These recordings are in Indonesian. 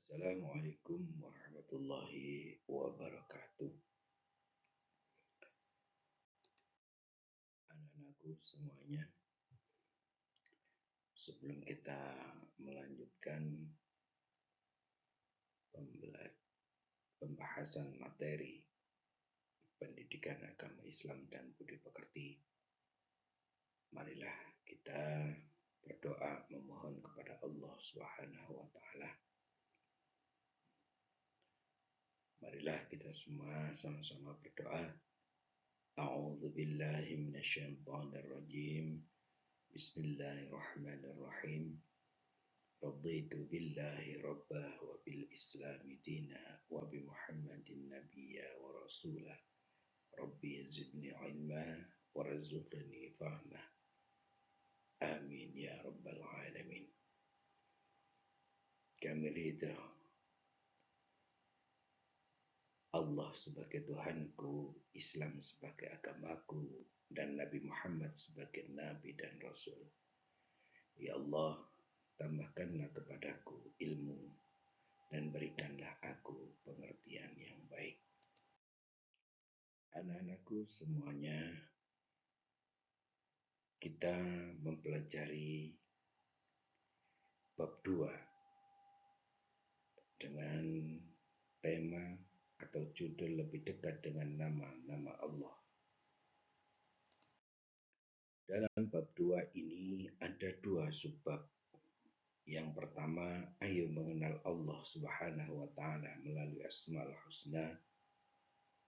Assalamualaikum warahmatullahi wabarakatuh. Anak-anakku semuanya, sebelum kita melanjutkan pembahasan materi pendidikan agama Islam dan budi pekerti, marilah kita berdoa memohon kepada Allah Subhanahu wa taala. Marilah kita semua sama-sama berdoa. A'udzubillahi minasyaitonirrajim. Bismillahirrahmanirrahim. Raditu billahi rabbah wa bil islami dina wa bi Muhammadin nabiyya wa rasulah. Rabbi zidni ilma warzuqni fahma. Amin ya rabbal alamin. Kami ridha Allah sebagai Tuhanku, Islam sebagai agamaku, dan Nabi Muhammad sebagai Nabi dan Rasul. Ya Allah, tambahkanlah kepadaku ilmu dan berikanlah aku pengertian yang baik. Anak-anakku semuanya, kita mempelajari bab 2 dengan tema atau judul lebih dekat dengan nama-nama Allah. Dalam bab 2 ini ada 2 subbab. Yang pertama, ayo mengenal Allah Subhanahu wa taala melalui Asmaul Husna.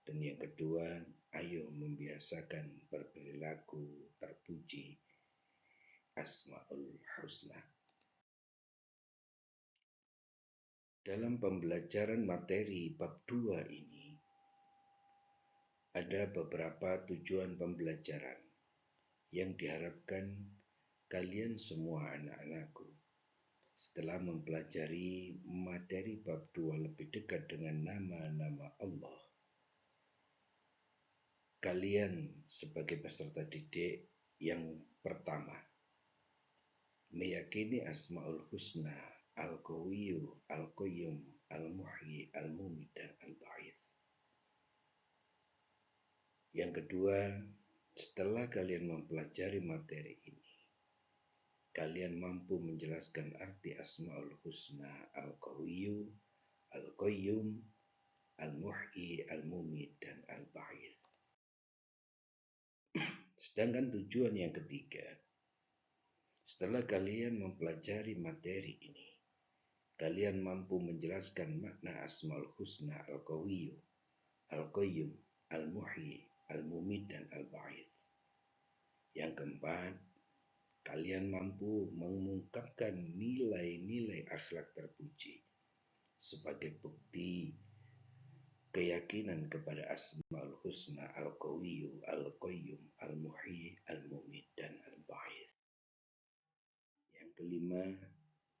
Dan yang kedua, ayo membiasakan berperilaku terpuji Asmaul Husna. Dalam pembelajaran materi bab 2 ini, ada beberapa tujuan pembelajaran yang diharapkan kalian semua anak-anakku setelah mempelajari materi bab 2 lebih dekat dengan nama-nama Allah. Kalian sebagai peserta didik yang pertama, meyakini Asmaul Husna, Al-Qawiyyu, Al-Qayyum, Al-Muhyi, Al-Mumit, dan Al-Ba'ith. Yang kedua, setelah kalian mempelajari materi ini, kalian mampu menjelaskan arti Asmaul Husna, Al-Qawiyyu, Al-Qayyum, Al-Muhyi, Al-Mumit, dan Al-Ba'ith. Sedangkan tujuan yang ketiga, setelah kalian mempelajari materi ini, kalian mampu menjelaskan makna Asmaul Husna, Al-Qawiyyu, Al-Qayyum, Al-Muhyi, Al-Mumit, dan Al-Ba'ith. Yang keempat, kalian mampu mengungkapkan nilai-nilai akhlak terpuji sebagai bukti keyakinan kepada Asmaul Husna, Al-Qawiyyu, Al-Qayyum, Al-Muhyi, Al-Mumit, dan Al-Ba'ith. Yang kelima,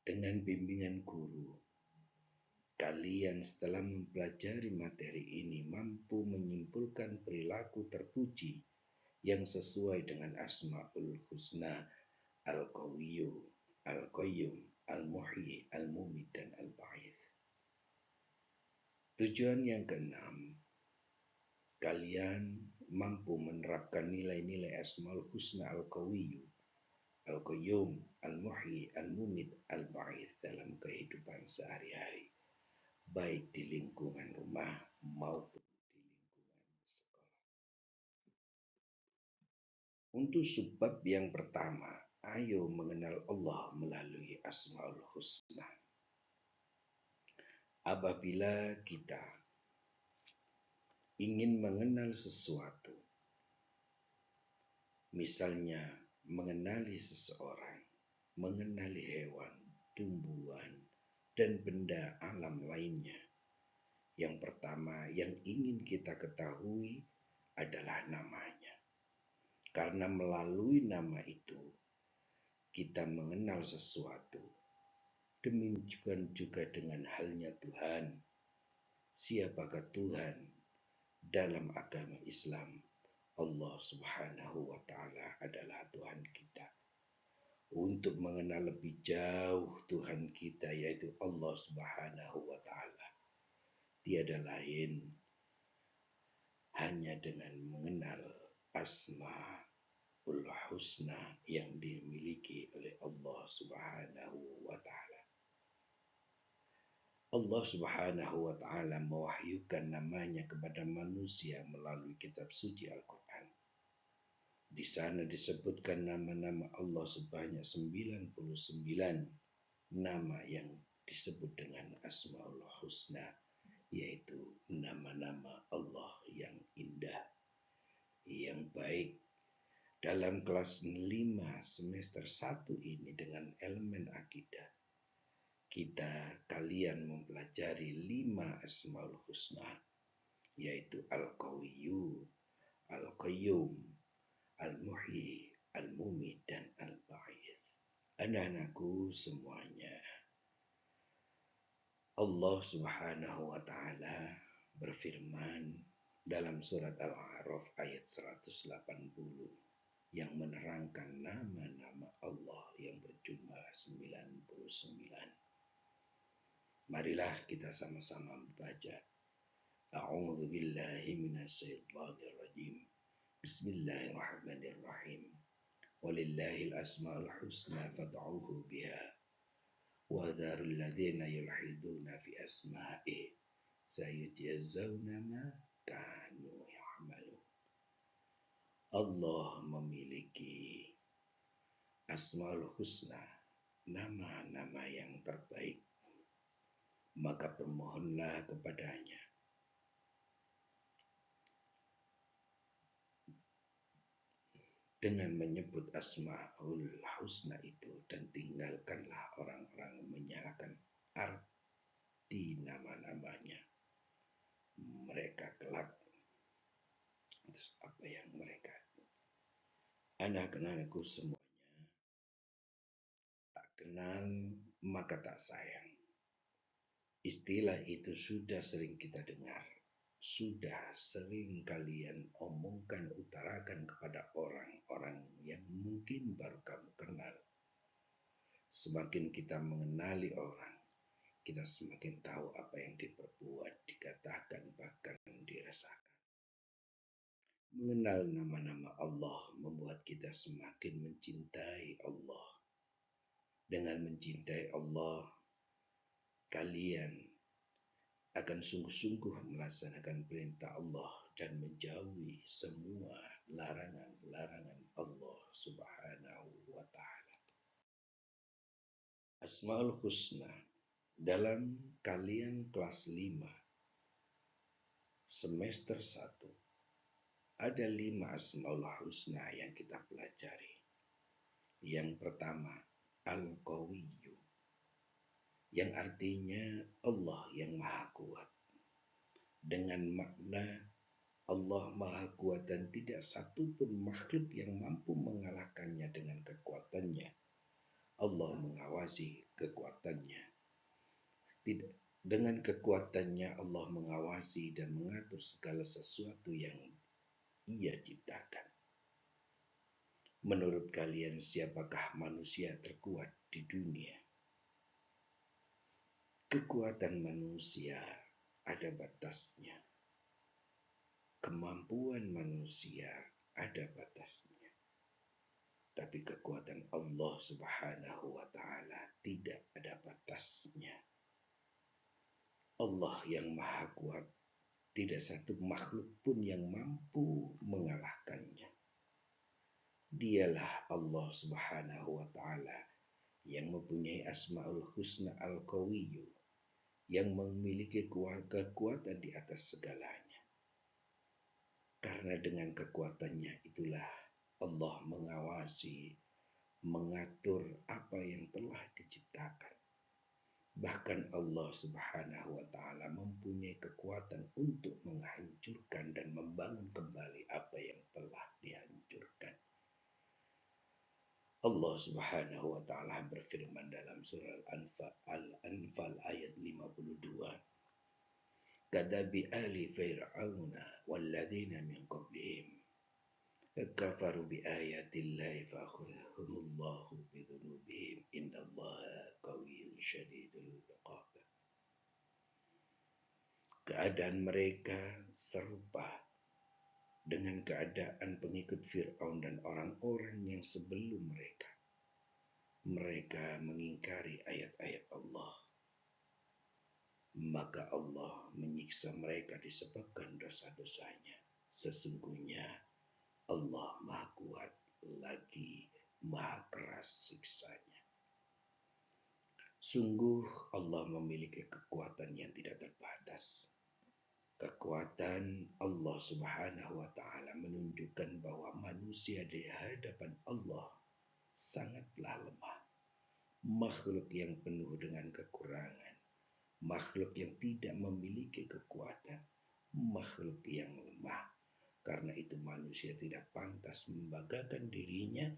dengan bimbingan guru, kalian setelah mempelajari materi ini mampu menyimpulkan perilaku terpuji yang sesuai dengan Asmaul Husna, Al-Qawiyyu, Al-Qayyum, Al-Muhyi, Al-Mumit, dan Al-Ba'ith. Tujuan yang keenam, kalian mampu menerapkan nilai-nilai Asmaul Husna, Al-Qawiyyu, Al-Qayyum, Al-Muhyi, Al-Mumit, Al-Ba'ith dalam kehidupan sehari-hari, baik di lingkungan rumah maupun di lingkungan sekolah. Untuk subbab yang pertama, ayo mengenal Allah melalui Asmaul Husna. Apabila kita ingin mengenal sesuatu, misalnya mengenali seseorang, mengenali hewan, tumbuhan, dan benda alam lainnya, yang pertama yang ingin kita ketahui adalah namanya. Karena melalui nama itu, kita mengenal sesuatu. Demikian juga dengan halnya Tuhan. Siapakah Tuhan? Dalam agama Islam, Allah Subhanahu wa taala adalah Tuhan kita. Untuk mengenal lebih jauh Tuhan kita, yaitu Allah Subhanahu wa tiada lain hanya dengan mengenal Asmaul Husna yang dimiliki oleh Allah Subhanahu wa Ta'ala. Allah Subhanahu wa Ta'ala mewahyukan namanya kepada manusia melalui kitab suci Al-Quran. Di sana disebutkan nama-nama Allah sebanyak 99 nama yang disebut dengan Asmaul Husna, yaitu nama-nama Allah yang indah, yang baik. Dalam kelas 5 semester 1 ini dengan elemen akidah, kalian mempelajari 5 Asmaul Husna, yaitu Al-Qawiyyu, Al-Qayyum, Al-Muhyi, Al-Mumit, dan Al-Ba'ith. Anak-anakku semuanya, Allah Subhanahu wa Ta'ala berfirman dalam surat Al-A'raf ayat 180 yang menerangkan nama-nama Allah yang berjumlah 99. Marilah kita sama-sama membaca. A'udzu billahi minasyaitonir rajim. Bismillahirrahmanirrahim. Walillahil asmaul husna fad'uhu biha. Wa dharul ladzina yulhiduna fi asma'ihi sayujzauna ma kanu ya'malun. Allah memiliki Asmaul Husna, nama-nama yang terbaik. Maka bermohonlah kepadanya dengan menyebut Asmaul Husna itu, dan tinggalkanlah orang-orang menyalahkan arti nama-namanya. Mereka kelak atas apa yang mereka. Anak-anakku semuanya, tak kenal maka tak sayang. Istilah itu sudah sering kita dengar, sudah sering kalian omongkan, utarakan kepada orang-orang yang mungkin baru kamu kenal. Semakin kita mengenali orang, kita semakin tahu apa yang diperbuat, dikatakan, bahkan dirasakan. Mengenal nama-nama Allah membuat kita semakin mencintai Allah. Dengan mencintai Allah, kalian akan sungguh-sungguh melaksanakan perintah Allah dan menjauhi semua larangan-larangan Allah Subhanahu wa Ta'ala. Asmaul Husna dalam kalian kelas 5 semester 1 ada 5 Asmaul Husna yang kita pelajari. Yang pertama, Al-Qawiyyu, yang artinya Allah yang Maha Kuat. Dengan makna Allah Maha Kuat dan tidak satu pun makhluk yang mampu mengalahkannya dengan kekuatannya. Allah mengawasi kekuatannya. Dengan kekuatannya Allah mengawasi dan mengatur segala sesuatu yang Ia ciptakan. Menurut kalian, siapakah manusia terkuat di dunia? Kekuatan manusia ada batasnya. Kemampuan manusia ada batasnya. Tapi kekuatan Allah Subhanahu wa Ta'ala tidak ada batasnya. Allah yang Maha Kuat, tidak satu makhluk pun yang mampu mengalahkannya. Dialah Allah Subhanahu wa Ta'ala yang mempunyai Asmaul Husna Al-Qawiyyu, yang memiliki kekuatan di atas segalanya. Karena dengan kekuatannya itulah Allah mengawasi, mengatur apa yang telah diciptakan. Bahkan Allah Subhanahu wa Ta'ala mempunyai kekuatan untuk menghancurkan dan membangun kembali apa yang telah dihancurkan. Allah Subhanahu wa Ta'ala berfirman dalam surah Al-Anfal ayat 52. Kadabi ali fir'auna walladzina min qablihim kafaru bi ayatillahi fa akhadhahumullahu bi dhunubihim innallaha qawiyyun syadidul iqab. Keadaan mereka serupa dengan keadaan pengikut Fir'aun dan orang-orang yang sebelum mereka. Mereka mengingkari ayat-ayat Allah. Maka Allah menyiksa mereka disebabkan dosa-dosanya. Sesungguhnya Allah Maha Kuat lagi Maha keras siksanya. Sungguh Allah memiliki kekuatan yang tidak terbatas. Kekuatan Allah Subhanahu wa Ta'ala menunjukkan bahwa manusia di hadapan Allah sangatlah lemah. Makhluk yang penuh dengan kekurangan, makhluk yang tidak memiliki kekuatan, makhluk yang lemah. Karena itu manusia tidak pantas membanggakan dirinya.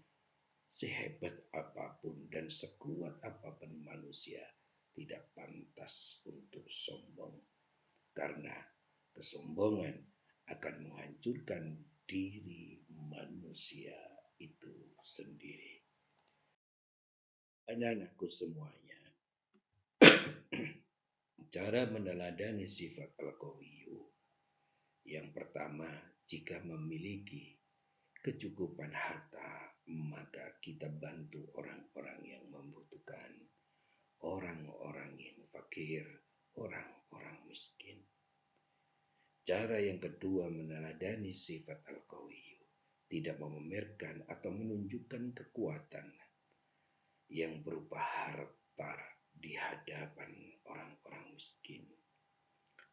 Sehebat apapun dan sekuat apapun manusia tidak pantas untuk sombong. Karena kesombongan akan menghancurkan diri manusia itu sendiri. Anak-anakku semuanya, cara meneladani sifat al-Qawiyyu. Yang pertama, jika memiliki kecukupan harta, maka kita bantu orang-orang yang membutuhkan, orang-orang yang fakir, orang-orang miskin. Cara yang kedua meneladani sifat al-Qawiyyu, tidak memamerkan atau menunjukkan kekuatan yang berupa harta di hadapan orang-orang miskin.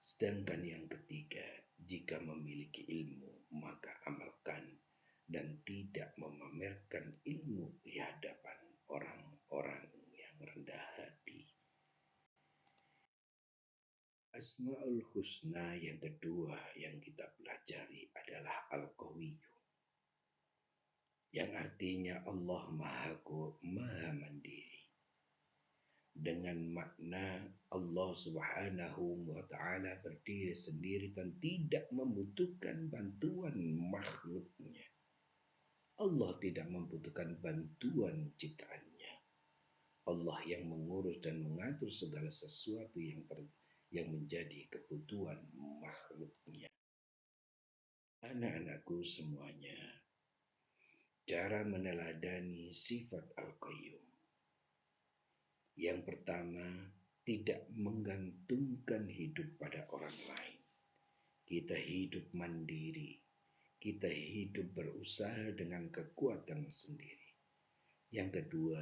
Sedangkan yang ketiga, jika memiliki ilmu, maka amalkan dan tidak memamerkan ilmu di hadapan orang-orang yang rendah hati. Asma'ul Husna yang kedua yang kita pelajari adalah Al-Qawiyyu, yang artinya Allah Maha Mandiri. Dengan makna Allah Subhanahu wa Ta'ala berdiri sendiri dan tidak membutuhkan bantuan makhluknya. Allah tidak membutuhkan bantuan ciptaannya. Allah yang mengurus dan mengatur segala sesuatu yang menjadi kebutuhan makhluknya. Anak-anakku semuanya, cara meneladani sifat Al-Qayyum. Yang pertama, tidak menggantungkan hidup pada orang lain. Kita hidup mandiri. Kita hidup berusaha dengan kekuatan sendiri. Yang kedua,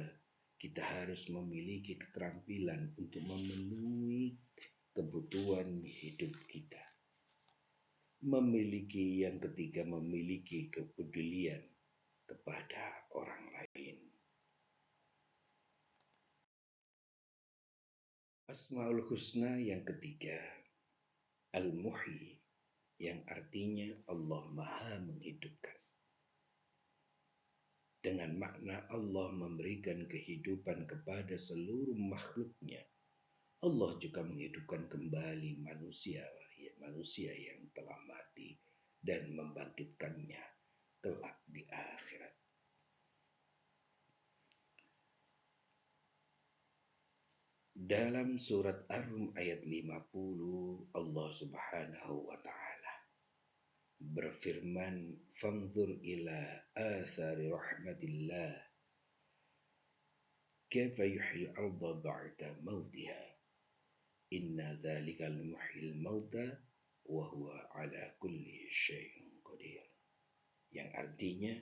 kita harus memiliki keterampilan untuk memenuhi kebutuhan hidup kita. Yang ketiga, memiliki kepedulian kepada orang lain. Asma'ul Husna yang ketiga, Al-Muhyi, yang artinya Allah Maha menghidupkan. Dengan makna Allah memberikan kehidupan kepada seluruh makhluknya. Allah juga menghidupkan kembali manusia yang telah mati dan membangkitkannya kelak di akhirat. Dalam surat Ar-Rum ayat 50, Allah Subhanahu wa Ta'ala berfirman, "Fanzur ila athari rahmatillah, kaifa yuhyi al-ardha ba'da mautiha, inna dzalikal muhyil mauta wa huwa ala kulli syai'in qadir." Yang artinya,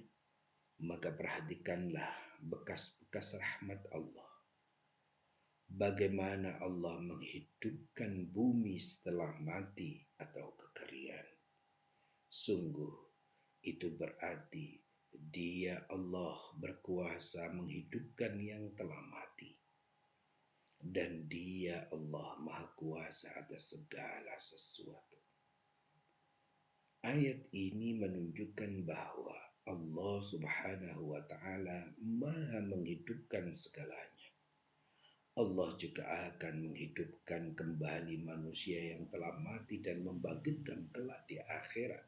maka perhatikanlah bekas-bekas rahmat Allah. Bagaimana Allah menghidupkan bumi setelah mati atau kekeringan. Sungguh itu berarti Dia Allah berkuasa menghidupkan yang telah mati. Dan Dia Allah Maha Kuasa atas segala sesuatu. Ayat ini menunjukkan bahwa Allah Subhanahu wa Ta'ala Maha menghidupkan segalanya. Allah juga akan menghidupkan kembali manusia yang telah mati dan membangkitkan kelak di akhirat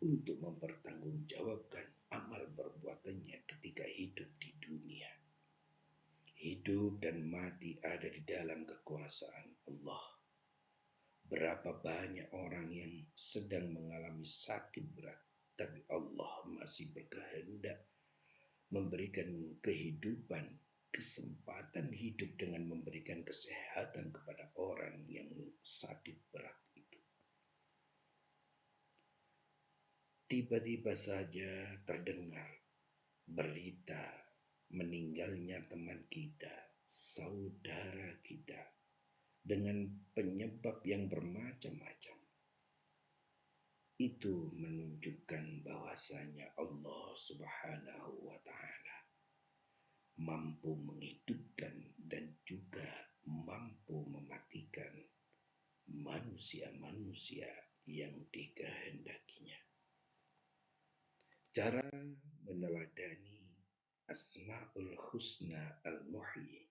untuk mempertanggungjawabkan amal perbuatannya ketika hidup di dunia. Hidup dan mati ada di dalam kekuasaan Allah. Berapa banyak orang yang sedang mengalami sakit berat, tapi Allah masih berkehendak memberikan kehidupan, kesempatan hidup dengan memberikan kesehatan kepada orang yang sakit berat itu. Tiba-tiba saja terdengar berita meninggalnya teman kita, saudara kita, dengan penyebab yang bermacam-macam. Itu menunjukkan bahwasanya Allah Subhanahu wa Ta'ala mampu menghidupkan dan juga mampu mematikan manusia-manusia yang dikehendakinya. Cara meneladani Asma'ul Husna Al-Muhyi,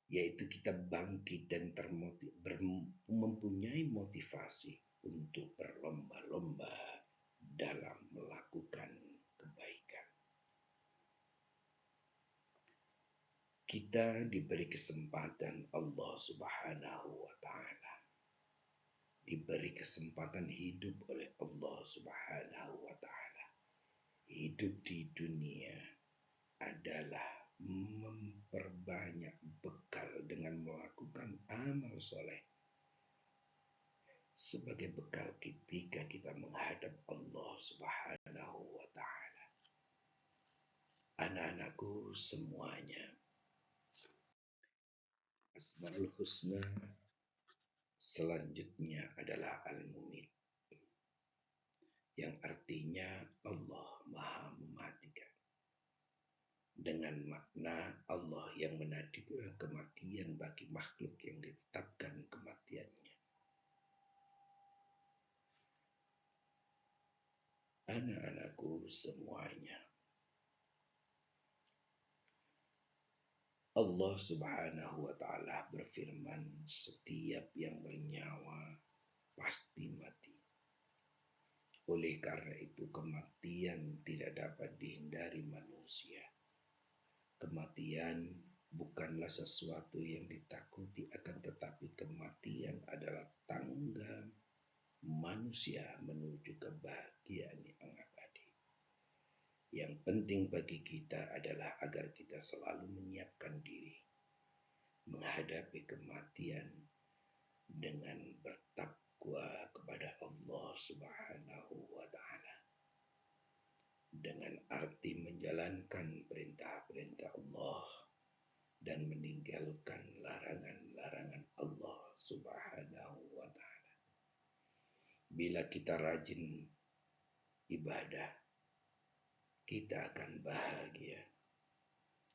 yaitu kita bangkit dan mempunyai motivasi untuk berlomba-lomba dalam melakukan kebaikan. Kita diberi kesempatan Allah Subhanahu wa Ta'ala, diberi kesempatan hidup oleh Allah Subhanahu wa Ta'ala. Hidup di dunia adalah memperbanyak bekal dengan melakukan amal soleh sebagai bekal ketika kita menghadap Allah Subhanahu wa Ta'ala. Anak-anakku semuanya, Asmaul Husna selanjutnya adalah Al-Mumit, yang artinya Allah Maha Mematikan. Dengan makna Allah yang menakdirkan kematian bagi makhluk yang ditetapkan kematiannya. Anak-anakku semuanya, Allah Subhanahu wa Ta'ala berfirman, setiap yang bernyawa pasti mati. Oleh karena itu kematian tidak dapat dihindari manusia. Kematian bukanlah sesuatu yang ditakuti, akan tetapi kematian adalah tangga manusia menuju kebahagiaan yang abadi. Yang penting bagi kita adalah agar kita selalu menyiapkan diri menghadapi kematian dengan bertakwa kepada Allah Subhanahu wa Ta'ala, dengan arti menjalankan perintah-perintah Allah dan meninggalkan larangan-larangan Allah Subhanahu wa Ta'ala. Bila kita rajin ibadah, kita akan bahagia.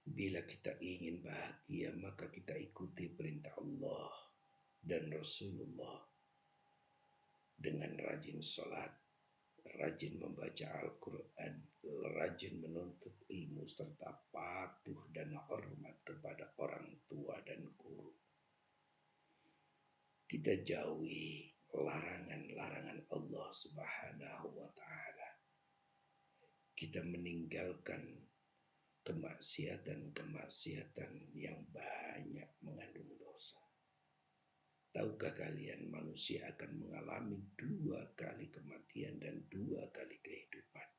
Bila kita ingin bahagia, maka kita ikuti perintah Allah dan Rasulullah dengan rajin sholat, rajin membaca Al-Quran, rajin menuntut ilmu, serta patuh dan hormat kepada orang tua dan guru. Kita jauhi larangan-larangan Allah Subhanahu wa Ta'ala. Kita meninggalkan kemaksiatan-kemaksiatan yang banyak mengandung dosa. Tahukah kalian, manusia akan mengalami 2 kali kematian dan 2 kali kehidupan.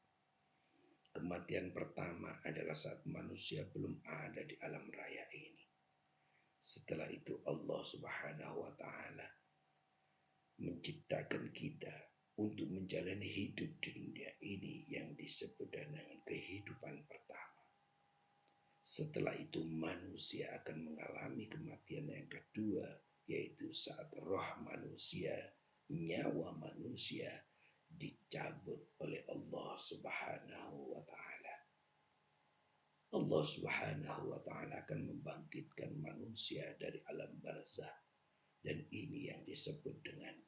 Kematian pertama adalah saat manusia belum ada di alam raya ini. Setelah itu Allah Subhanahu wa Ta'ala menciptakan kita untuk menjalani hidup di dunia ini yang disebut dengan kehidupan pertama. Setelah itu manusia akan mengalami kematian yang kedua, yaitu saat roh manusia, nyawa manusia dicabut oleh Allah Subhanahu wa Ta'ala. Allah Subhanahu wa Ta'ala akan membangkitkan manusia dari alam barzakh, dan ini yang disebut dengan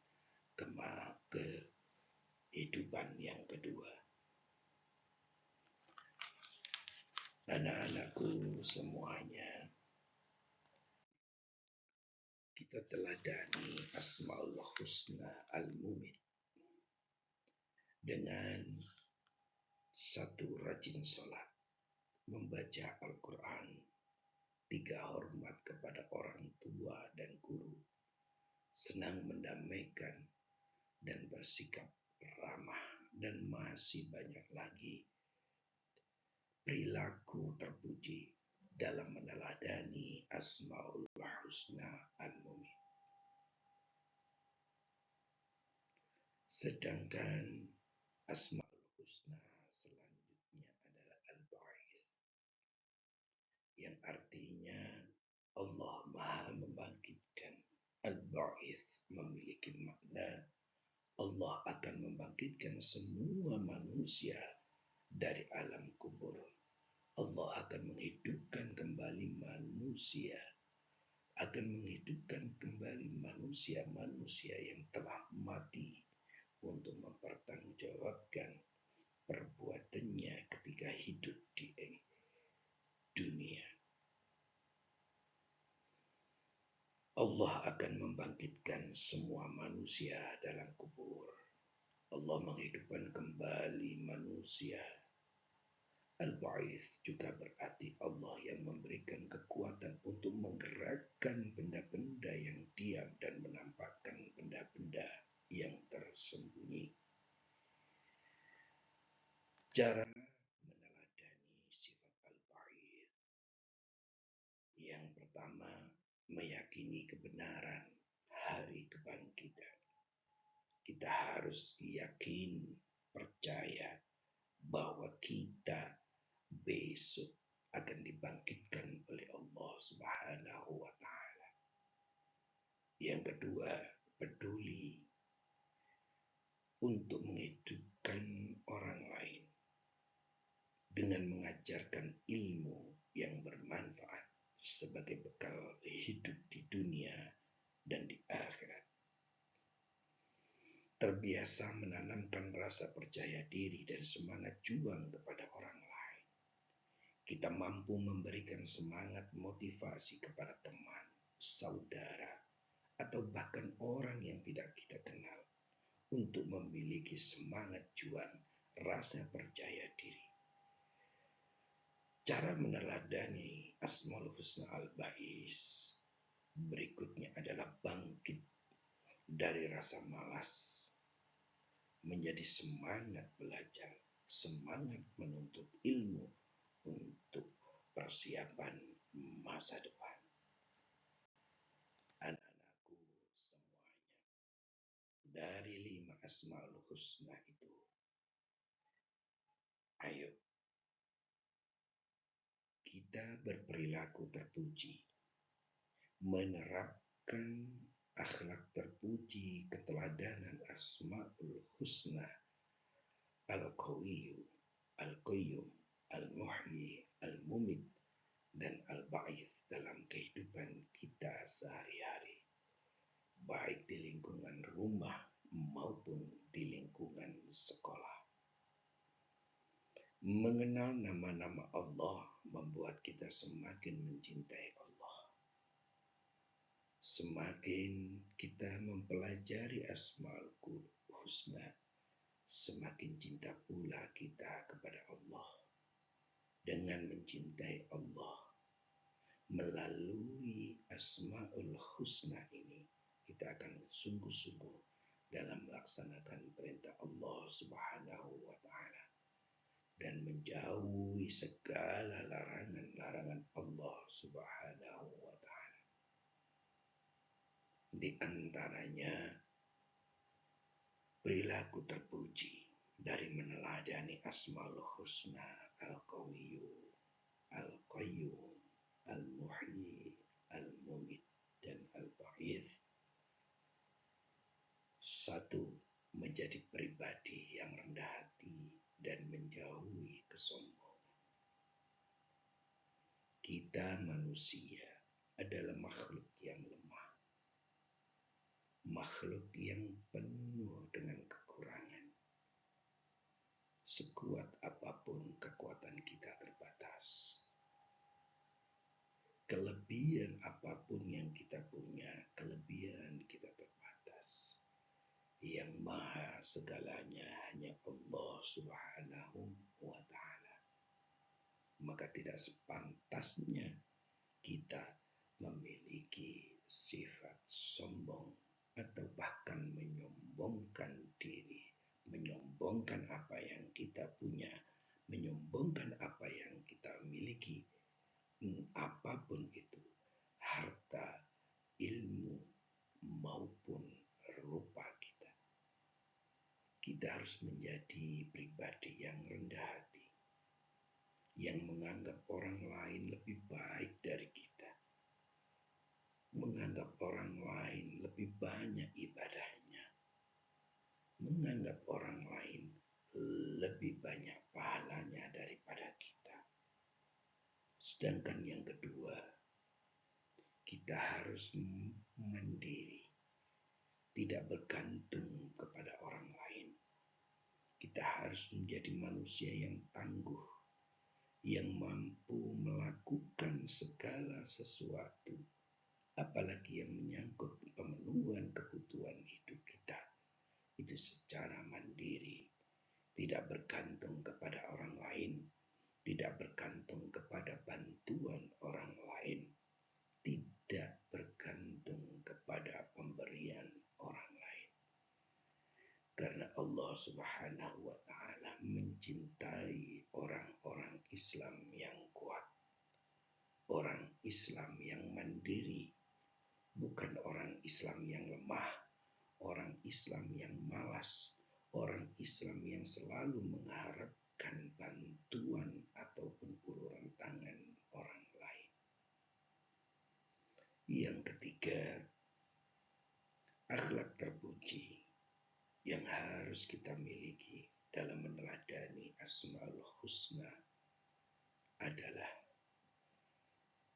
kehidupan yang kedua. Anak-anakku semuanya, kita teladani Asmaul Husna Al-Mumit dengan 1, rajin sholat, membaca Al-Quran, 3, hormat kepada orang tua dan guru, senang mendamaikan, dan bersikap ramah, dan masih banyak lagi perilaku terpuji dalam meneladani Asmaul Husna Al-Mumin. Sedangkan Asmaul Husna selanjutnya adalah Al-Ba'ith, yang artinya Allah Maha Membangkitkan. Al-Ba'ith memiliki makna Allah akan membangkitkan semua manusia dari alam kubur. Allah akan menghidupkan kembali manusia, akan menghidupkan kembali manusia-manusia yang telah mati untuk mempertanggungjawabkan perbuatannya ketika hidup di dunia. Allah akan membangkitkan semua manusia dalam kubur. Allah menghidupkan kembali manusia. Al-Ba'ith juga berarti Allah yang memberikan kekuatan untuk menggerakkan benda-benda yang diam dan menampakkan benda-benda yang tersembunyi. Cara meneladani sifat Al-Ba'ith. Yang pertama, meyakini kebenaran hari kebangkitan. Kita harus yakin, percaya bahwa kita besok akan dibangkitkan oleh Allah Subhanahu wa Ta'ala. Yang kedua, peduli untuk menghidupkan orang lain dengan mengajarkan ilmu yang bermanfaat sebagai bekal hidup di dunia dan di akhirat. Terbiasa menanamkan rasa percaya diri dan semangat juang kepada orang lain. Kita mampu memberikan semangat motivasi kepada teman, saudara, atau bahkan orang yang tidak kita kenal untuk memiliki semangat juang, rasa percaya diri. Cara meneladani Asmaul Husna Al-Ba'ith berikutnya adalah bangkit dari rasa malas menjadi semangat belajar, semangat menuntut ilmu untuk persiapan masa depan. Anak-anakku semuanya, dari 5 Asmaul Husna itu, ayo kita berperilaku terpuji, menerapkan akhlak terpuji, keteladanan Asmaul Husna, Al-Qawiyyu, Al-Qayyum, Al-Muhyi, Al-Mumit, dan Al-Ba'ith dalam kehidupan kita sehari-hari, baik di lingkungan rumah maupun di lingkungan sekolah. Mengenal nama-nama Allah membuat kita semakin mencintai Allah. Semakin kita mempelajari Asmaul Husna, semakin cinta pula kita kepada Allah. Dengan mencintai Allah melalui Asmaul Husna ini, kita akan sungguh-sungguh dalam melaksanakan perintah Allah Subhanahu wa Ta'ala dan menjauhi segala larangan-larangan Allah Subhanahu wa Ta'ala. Di antaranya perilaku terpuji dari meneladani Asmaul Husna, Al-Qawiyyu, Al-Qayyum, Al-Muhyi, Al-Mumit, dan Al-Ba'ith. 1. Menjadi pribadi yang rendah hati dan menjauhi kesombongan. Kita manusia adalah makhluk yang lemah, makhluk yang penuh dengan kekurangan. Sekuat apapun kekuatan kita terbatas. Kelebihan apapun yang kita punya, kelebihan kita terbatas. Yang maha segalanya hanya Allah Subhanahu wa Ta'ala. Maka tidak sepantasnya kita memiliki sifat sombong atau bahkan menyombongkan diri, menyombongkan apa yang kita punya, menyombongkan apa yang kita miliki, apapun itu, harta, ilmu, maupun rupa kita. Kita harus menjadi pribadi yang rendah hati, yang menganggap orang lain lebih baik dari kita, menganggap orang lain lebih banyak ibadahnya, menganggap orang lain lebih banyak pahalanya daripada kita. Sedangkan yang kedua, kita harus mandiri, tidak bergantung kepada orang lain. Kita harus menjadi manusia yang tangguh, yang mampu melakukan segala sesuatu, apalagi yang menyangkut pemenuhan kebutuhan hidup kita, itu secara mandiri, tidak bergantung kepada orang lain, tidak bergantung kepada bantuan orang lain, tidak bergantung kepada pemberian orang lain. Karena Allah Subhanahu wa Ta'ala mencintai orang-orang Islam yang kuat, orang Islam yang mandiri, bukan orang Islam yang lemah, orang Islam yang malas, orang Islam yang selalu mengharapkan bantuan ataupun uluran tangan orang lain. Yang ketiga, akhlak terpuji yang harus kita miliki dalam meneladani Asmaul Husna adalah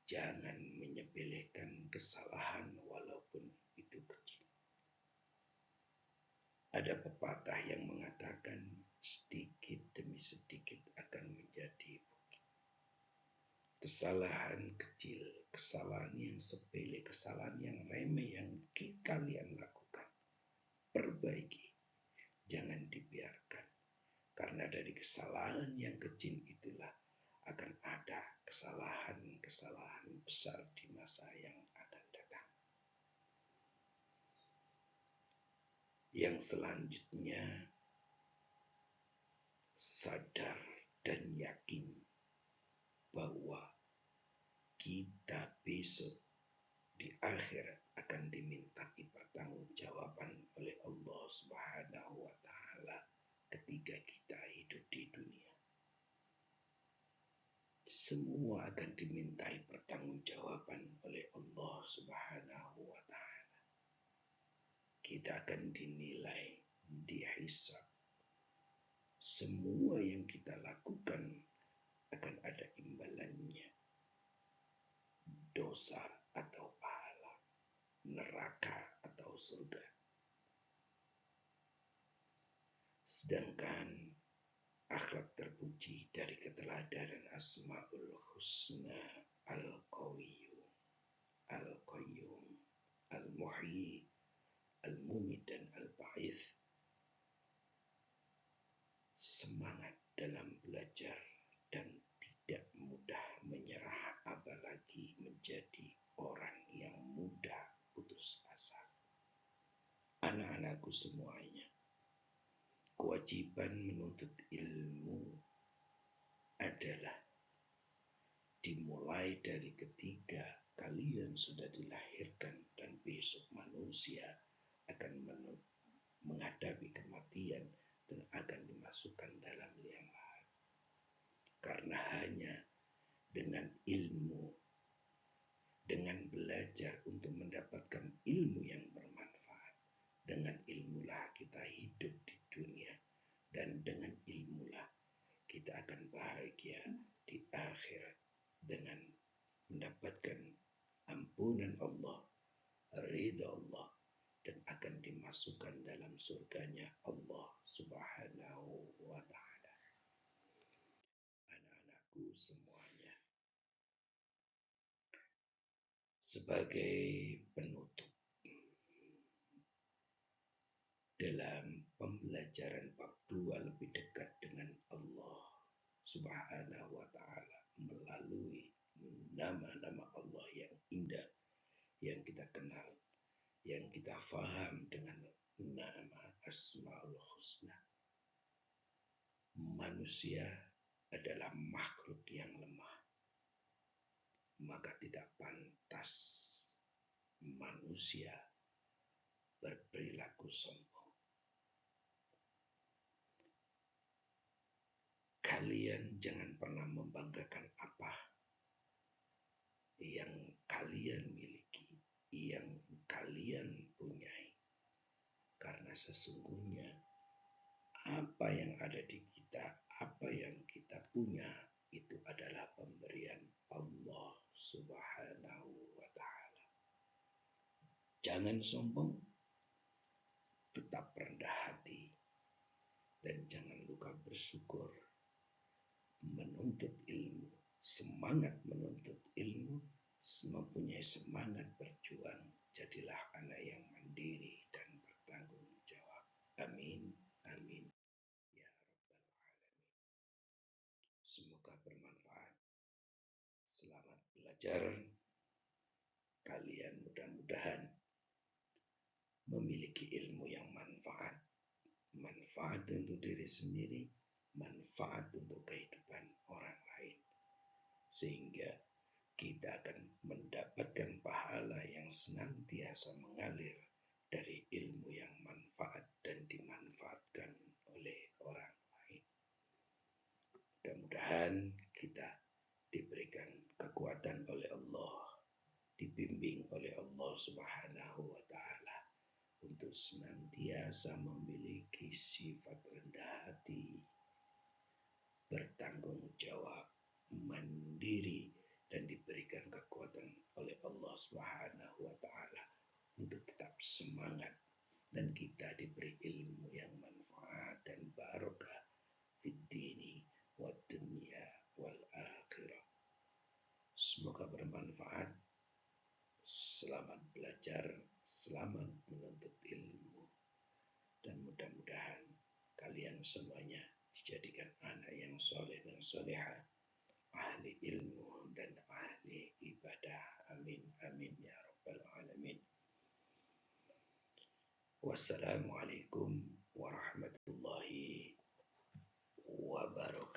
jangan menyepelekan kesalahan walaupun itu kecil. Ada pepatah yang mengatakan sedikit demi sedikit akan menjadi bukit. Kesalahan kecil, kesalahan yang sepele, kesalahan yang remeh yang kalian lakukan, perbaiki. Jangan dibiarkan. Karena dari kesalahan yang kecil itulah akan ada kesalahan-kesalahan besar di masa yang akan datang. Yang selanjutnya, sadar dan yakin bahwa kita besok di akhirat akan dimintai pertanggungjawaban oleh Allah Subhanahu wa Ta'ala ketika kita hidup di dunia. Semua akan dimintai pertanggungjawaban oleh Allah Subhanahu wa Ta'ala. Kita akan dinilai, dihisab. Semua yang kita lakukan akan ada imbalannya. Dosa atau pahala, neraka atau surga. Sedangkan akhlak terpuji dari keteladanan Asmaul Husna Al-Qawiyyu, Al-Qayyum, Al-Muhyi, Al-Mumit dan Al-Ba'ith. Semangat dalam belajar dan tidak mudah menyerah, apalagi menjadi orang yang mudah putus asa. Anak-anakku semuanya, kewajiban menuntut ilmu adalah dimulai dari ketika kalian sudah dilahirkan dan besok manusia akan menghadapi kematian dan akan dimasukkan dalam liang lahat. Karena hanya dengan ilmu, dengan belajar untuk mendapatkan ilmu yang bermanfaat, dengan ilmulah kita hidup di dunia, dan dengan ilmulah kita akan bahagia di akhirat dengan mendapatkan ampunan Allah, ridha Allah, dan akan dimasukkan dalam surganya Allah Subhanahu wa Ta'ala. Anak-anakku semuanya, sebagai penutup dalam pembelajaran bab 2 lebih dekat dengan Allah Subhanahu wa Ta'ala melalui nama-nama Allah yang indah yang kita kenal, yang kita faham dengan nama Asmaul Husna. Manusia adalah makhluk yang lemah, maka tidak pantas manusia berperilaku sombong. Kalian jangan pernah membanggakan apa yang kalian miliki, yang kalian punyai. Karena sesungguhnya apa yang ada di kita, apa yang kita punya, itu adalah pemberian Allah Subhanahu wa Ta'ala. Jangan sombong, tetap rendah hati, dan jangan lupa bersyukur, menuntut ilmu, semangat menuntut ilmu, mempunyai semangat berjuang. Jadilah anak yang mandiri dan bertanggung jawab. Amin, amin, ya Rabbal Alamin. Semoga bermanfaat. Selamat belajar. Kalian mudah-mudahan memiliki ilmu yang manfaat. Manfaat untuk diri sendiri, manfaat untuk kehidupan orang lain. Sehingga kita akan mendapatkan pahala yang senantiasa mengalir dari ilmu yang manfaat dan dimanfaatkan oleh orang lain. Mudah-mudahan kita diberikan kekuatan oleh Allah, dibimbing oleh Allah Subhanahu wa Ta'ala untuk senantiasa memiliki sifat rendah hati, bertanggung jawab, mandiri, dan diberikan kekuatan oleh Allah Subhanahu wa Ta'ala untuk tetap semangat, dan kita diberi ilmu yang manfaat dan barokah fid dini wad dunya wal akhirah. Semoga bermanfaat. Selamat belajar, selamat menuntut ilmu, dan mudah-mudahan kalian semuanya dijadikan anak yang soleh dan soleha, ahli ilmu dan ahli ibadah. Amin, amin, ya Rabbal Alamin. Wassalamualaikum warahmatullahi wabarakatuh.